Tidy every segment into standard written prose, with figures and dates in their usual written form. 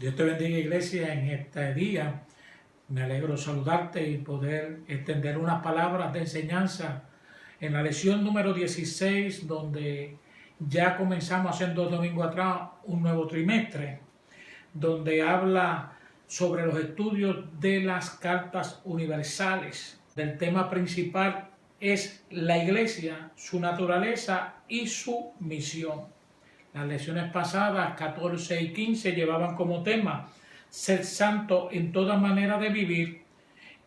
Dios te bendiga, iglesia, en este día. Me alegro saludarte y poder extender unas palabras de enseñanza en la lección número 16, donde ya comenzamos hace 2 domingos atrás un nuevo trimestre, donde habla sobre los estudios de las cartas universales. El tema principal es la iglesia, su naturaleza y su misión. Las lecciones pasadas, 14 y 15, llevaban como tema ser santo en toda manera de vivir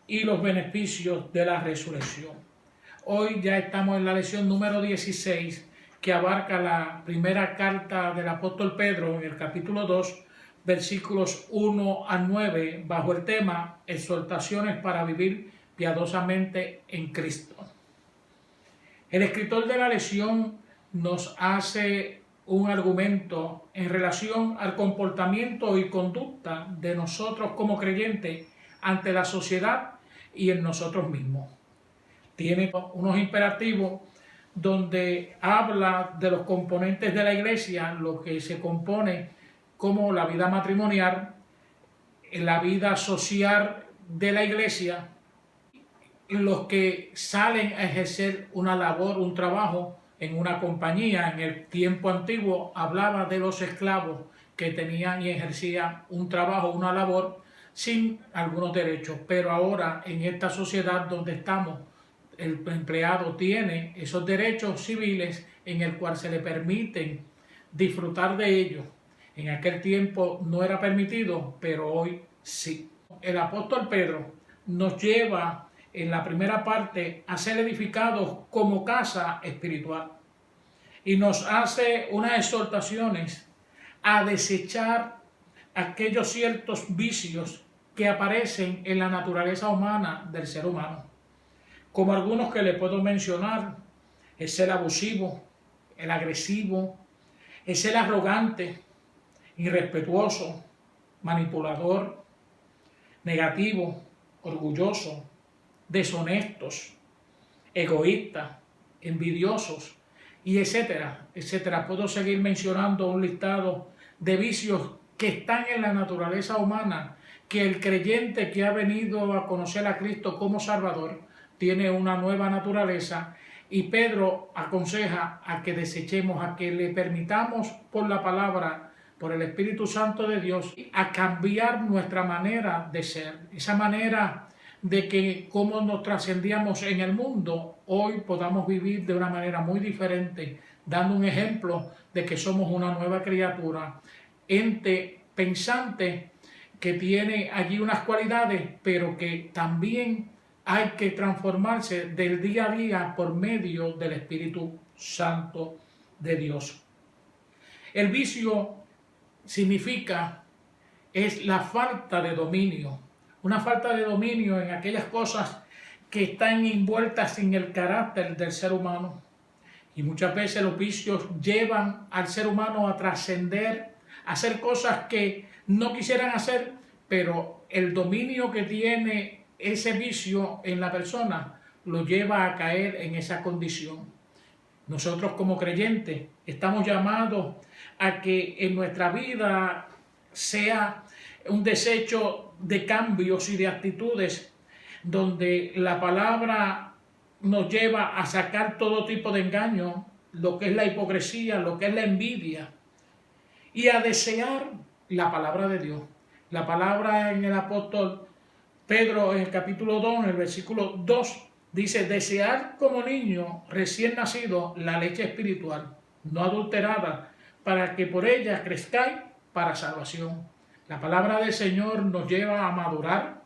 y los beneficios de la resurrección. Hoy ya estamos en la lección número 16, que abarca la primera carta del apóstol Pedro en el capítulo 2, versículos 1 a 9, bajo el tema exhortaciones para vivir piadosamente en Cristo. El escritor de la lección nos hace un argumento en relación al comportamiento y conducta de nosotros como creyentes ante la sociedad y en nosotros mismos. Tiene unos imperativos donde habla de los componentes de la iglesia, lo que se compone como la vida matrimonial, la vida social de la iglesia, los que salen a ejercer una labor, un trabajo en una compañía. En el tiempo antiguo hablaba de los esclavos que tenían y ejercían un trabajo, una labor sin algunos derechos, pero ahora en esta sociedad donde estamos, el empleado tiene esos derechos civiles en el cual se le permiten disfrutar de ellos. En aquel tiempo no era permitido, pero hoy sí. El apóstol Pedro nos lleva en la primera parte a ser edificados como casa espiritual y nos hace unas exhortaciones a desechar aquellos ciertos vicios que aparecen en la naturaleza humana del ser humano, como algunos que le puedo mencionar: el ser abusivo, el agresivo, el ser arrogante, irrespetuoso, manipulador, negativo, orgulloso, deshonestos, egoístas, envidiosos, y etcétera, etcétera. Puedo seguir mencionando un listado de vicios que están en la naturaleza humana, que el creyente que ha venido a conocer a Cristo como Salvador tiene una nueva naturaleza, y Pedro aconseja a que desechemos, a que le permitamos por la palabra, por el Espíritu Santo de Dios, a cambiar nuestra manera de ser, esa manera de que como nos trascendíamos en el mundo, hoy podamos vivir de una manera muy diferente, dando un ejemplo de que somos una nueva criatura, ente pensante que tiene allí unas cualidades, pero que también hay que transformarse del día a día por medio del Espíritu Santo de Dios. El vicio significa, es la falta de dominio, una falta de dominio en aquellas cosas que están envueltas en el carácter del ser humano. Y muchas veces los vicios llevan al ser humano a trascender, a hacer cosas que no quisieran hacer, pero el dominio que tiene ese vicio en la persona lo lleva a caer en esa condición. Nosotros como creyentes estamos llamados a que en nuestra vida sea un desecho de cambios y de actitudes, donde la palabra nos lleva a sacar todo tipo de engaño, lo que es la hipocresía, lo que es la envidia, y a desear la palabra de Dios. La palabra en el apóstol Pedro, en el capítulo 2, en el versículo 2, dice: desear como niño recién nacido la leche espiritual, no adulterada, para que por ella crezcáis para salvación. La palabra del Señor nos lleva a madurar,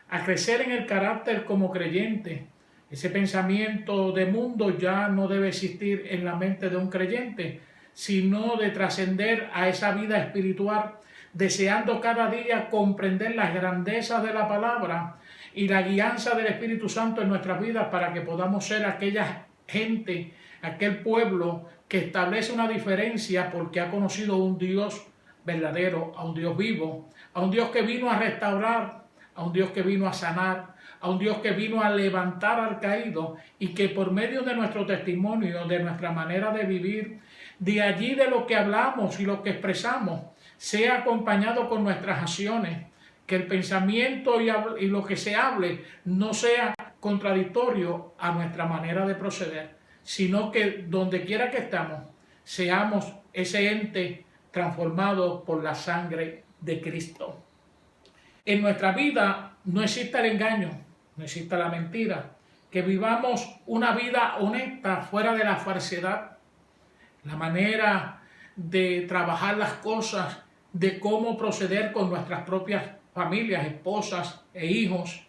a crecer en el carácter como creyente. Ese pensamiento de mundo ya no debe existir en la mente de un creyente, sino de trascender a esa vida espiritual, deseando cada día comprender las grandezas de la palabra y la guianza del Espíritu Santo en nuestras vidas, para que podamos ser aquella gente, aquel pueblo que establece una diferencia porque ha conocido un Dios verdadero, a un Dios vivo, a un Dios que vino a restaurar, a un Dios que vino a sanar, a un Dios que vino a levantar al caído, y que por medio de nuestro testimonio, de nuestra manera de vivir, de allí de lo que hablamos y lo que expresamos, sea acompañado con nuestras acciones, que el pensamiento y lo que se hable no sea contradictorio a nuestra manera de proceder, sino que donde quiera que estamos, seamos ese ente transformado por la sangre de Cristo. En nuestra vida no existe el engaño, no existe la mentira, que vivamos una vida honesta fuera de la falsedad, la manera de trabajar las cosas, de cómo proceder con nuestras propias familias, esposas e hijos,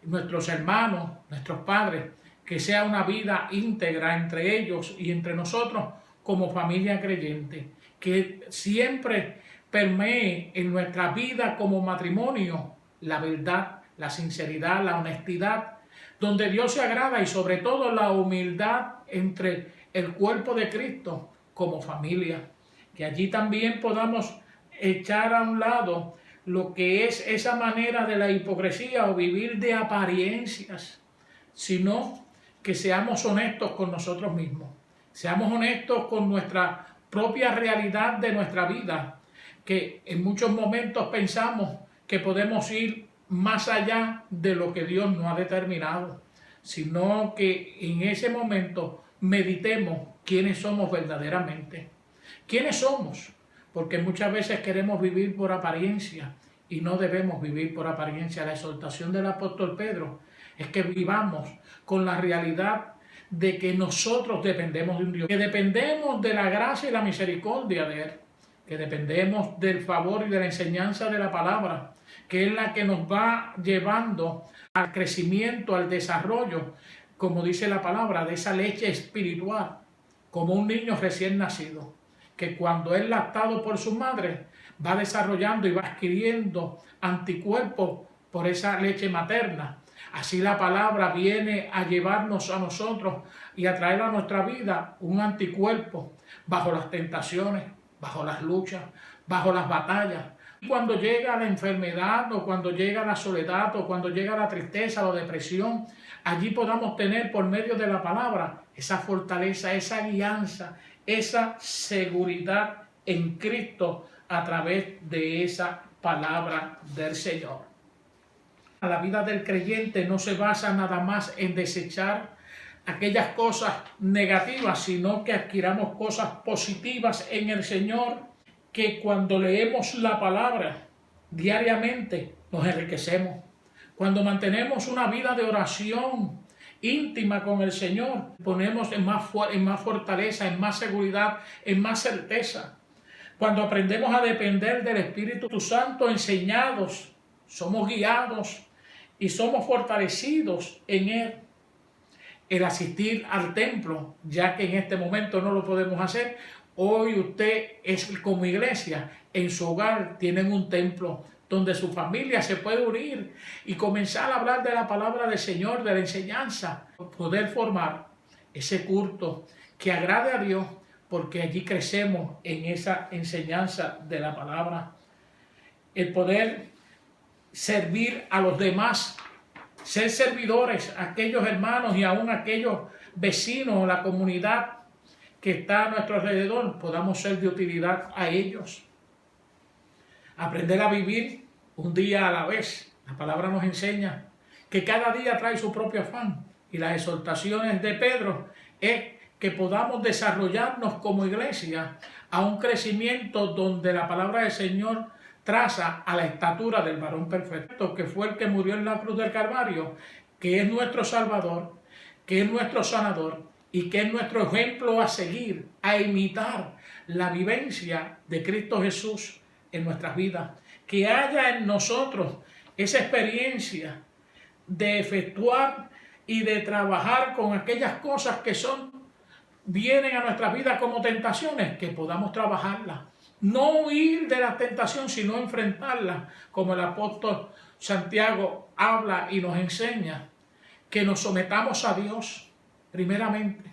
nuestros hermanos, nuestros padres, que sea una vida íntegra entre ellos y entre nosotros como familia creyente, que siempre permee en nuestra vida como matrimonio la verdad, la sinceridad, la honestidad, donde Dios se agrada y sobre todo la humildad entre el cuerpo de Cristo como familia, que allí también podamos echar a un lado lo que es esa manera de la hipocresía o vivir de apariencias, sino que seamos honestos con nosotros mismos, seamos honestos con nuestra propia realidad de nuestra vida, que en muchos momentos pensamos que podemos ir más allá de lo que Dios nos ha determinado, sino que en ese momento meditemos quiénes somos verdaderamente. ¿Quiénes somos? Porque muchas veces queremos vivir por apariencia y no debemos vivir por apariencia. La exhortación del apóstol Pedro es que vivamos con la realidad de que nosotros dependemos de un Dios, que dependemos de la gracia y la misericordia de Él, que dependemos del favor y de la enseñanza de la palabra, que es la que nos va llevando al crecimiento, al desarrollo, como dice la palabra, de esa leche espiritual, como un niño recién nacido, que cuando es lactado por su madre, va desarrollando y va adquiriendo anticuerpos por esa leche materna. Así la palabra viene a llevarnos a nosotros y a traer a nuestra vida un anticuerpo bajo las tentaciones, bajo las luchas, bajo las batallas. Cuando llega la enfermedad o cuando llega la soledad o cuando llega la tristeza o depresión, allí podamos tener por medio de la palabra esa fortaleza, esa guianza, esa seguridad en Cristo a través de esa palabra del Señor. La vida del creyente no se basa nada más en desechar aquellas cosas negativas, sino que adquiramos cosas positivas en el Señor, que cuando leemos la palabra diariamente nos enriquecemos. Cuando mantenemos una vida de oración íntima con el Señor, ponemos en más fortaleza, en más seguridad, en más certeza. Cuando aprendemos a depender del Espíritu Santo, enseñados, somos guiados y somos fortalecidos en Él. El asistir al templo, ya que en este momento no lo podemos hacer, hoy usted es como iglesia, en su hogar tienen un templo donde su familia se puede unir y comenzar a hablar de la palabra del Señor, de la enseñanza, poder formar ese culto que agrade a Dios, porque allí crecemos en esa enseñanza de la palabra. El poder servir a los demás, ser servidores a aquellos hermanos y aún a aquellos vecinos o la comunidad que está a nuestro alrededor, podamos ser de utilidad a ellos. Aprender a vivir un día a la vez. La palabra nos enseña que cada día trae su propio afán, y las exhortaciones de Pedro es que podamos desarrollarnos como iglesia a un crecimiento donde la palabra del Señor traza a la estatura del varón perfecto, que fue el que murió en la cruz del Calvario, que es nuestro Salvador, que es nuestro sanador y que es nuestro ejemplo a seguir, a imitar la vivencia de Cristo Jesús en nuestras vidas. Que haya en nosotros esa experiencia de efectuar y de trabajar con aquellas cosas que vienen a nuestras vidas como tentaciones, que podamos trabajarlas. No huir de la tentación, sino enfrentarla, como el apóstol Santiago habla y nos enseña, que nos sometamos a Dios primeramente,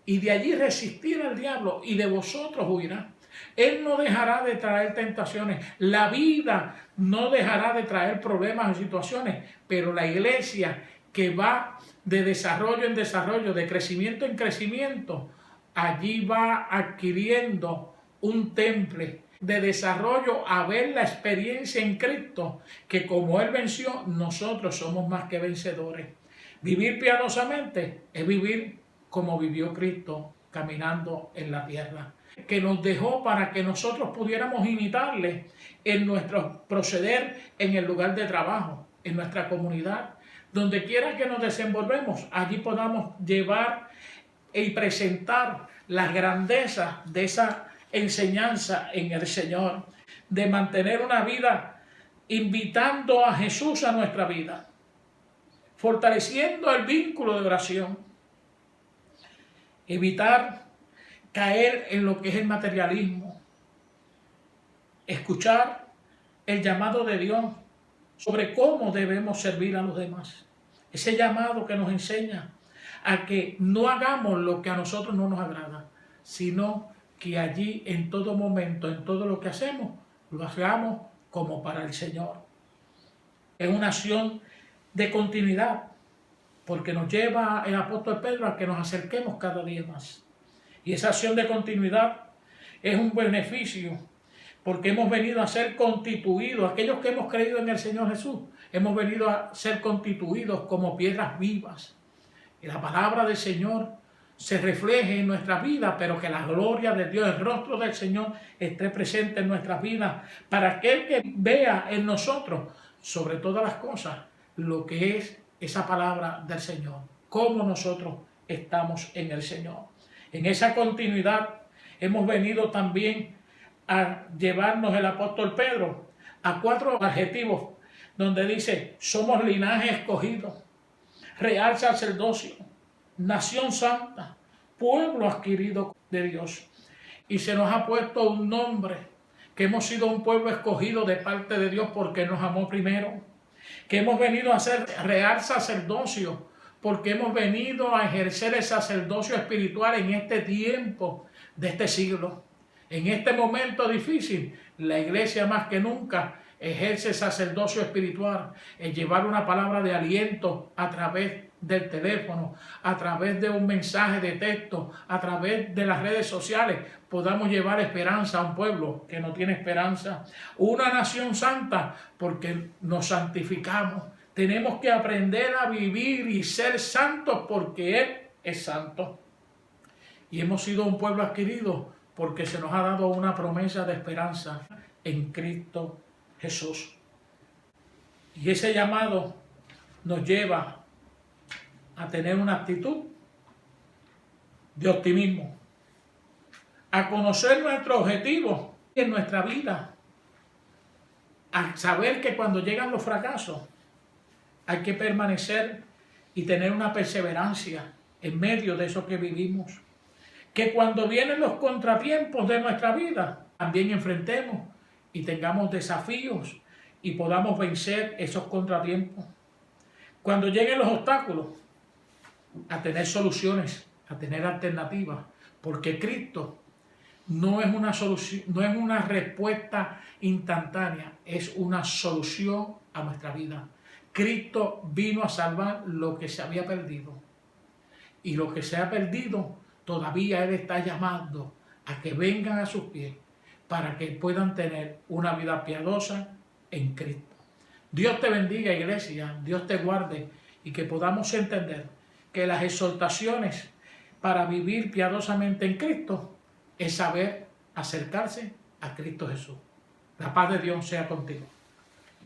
y de allí resistir al diablo, y de vosotros huirá. Él no dejará de traer tentaciones, la vida no dejará de traer problemas o situaciones, pero la iglesia que va de desarrollo en desarrollo, de crecimiento en crecimiento, allí va adquiriendo un temple de desarrollo a ver la experiencia en Cristo, que como Él venció, nosotros somos más que vencedores. Vivir piadosamente es vivir como vivió Cristo caminando en la tierra, que nos dejó para que nosotros pudiéramos imitarle en nuestro proceder en el lugar de trabajo, en nuestra comunidad, donde quiera que nos desenvolvemos, allí podamos llevar y presentar las grandezas de esa enseñanza en el Señor, de mantener una vida invitando a Jesús a nuestra vida, fortaleciendo el vínculo de oración, evitar caer en lo que es el materialismo, escuchar el llamado de Dios sobre cómo debemos servir a los demás, ese llamado que nos enseña a que no hagamos lo que a nosotros no nos agrada, sino que allí en todo momento, en todo lo que hacemos, lo hagamos como para el Señor. Es una acción de continuidad, porque nos lleva el apóstol Pedro a que nos acerquemos cada día más. Y esa acción de continuidad es un beneficio, porque hemos venido a ser constituidos, aquellos que hemos creído en el Señor Jesús, hemos venido a ser constituidos como piedras vivas. Y la palabra del Señor se refleje en nuestra vida, pero que la gloria de Dios, el rostro del Señor, esté presente en nuestras vidas, para aquel que vea en nosotros, sobre todas las cosas, lo que es esa palabra del Señor, cómo nosotros estamos en el Señor. En esa continuidad hemos venido también a llevarnos el apóstol Pedro a 4 adjetivos, donde dice: somos linaje escogido, real sacerdocio, nación santa, pueblo adquirido de Dios. Y se nos ha puesto un nombre, que hemos sido un pueblo escogido de parte de Dios porque nos amó primero, que hemos venido a ser real sacerdocio porque hemos venido a ejercer el sacerdocio espiritual en este tiempo de este siglo. En este momento difícil, la iglesia más que nunca ejerce sacerdocio espiritual, es llevar una palabra de aliento a través del teléfono, a través de un mensaje de texto, a través de las redes sociales, podamos llevar esperanza a un pueblo que no tiene esperanza, una nación santa, porque nos santificamos. Tenemos que aprender a vivir y ser santos porque Él es santo. Y hemos sido un pueblo adquirido porque se nos ha dado una promesa de esperanza en Cristo Jesús. Y ese llamado nos lleva a tener una actitud de optimismo, a conocer nuestro objetivo en nuestra vida, a saber que cuando llegan los fracasos hay que permanecer y tener una perseverancia en medio de eso que vivimos. Que cuando vienen los contratiempos de nuestra vida, también enfrentemos y tengamos desafíos y podamos vencer esos contratiempos. Cuando lleguen los obstáculos, a tener soluciones, a tener alternativas, porque Cristo no es una solución, no es una respuesta instantánea, es una solución a nuestra vida. Cristo vino a salvar lo que se había perdido, y lo que se ha perdido todavía Él está llamando a que vengan a sus pies para que puedan tener una vida piadosa en Cristo. Dios te bendiga, iglesia, Dios te guarde, y que podamos entender que las exhortaciones para vivir piadosamente en Cristo es saber acercarse a Cristo Jesús. La paz de Dios sea contigo.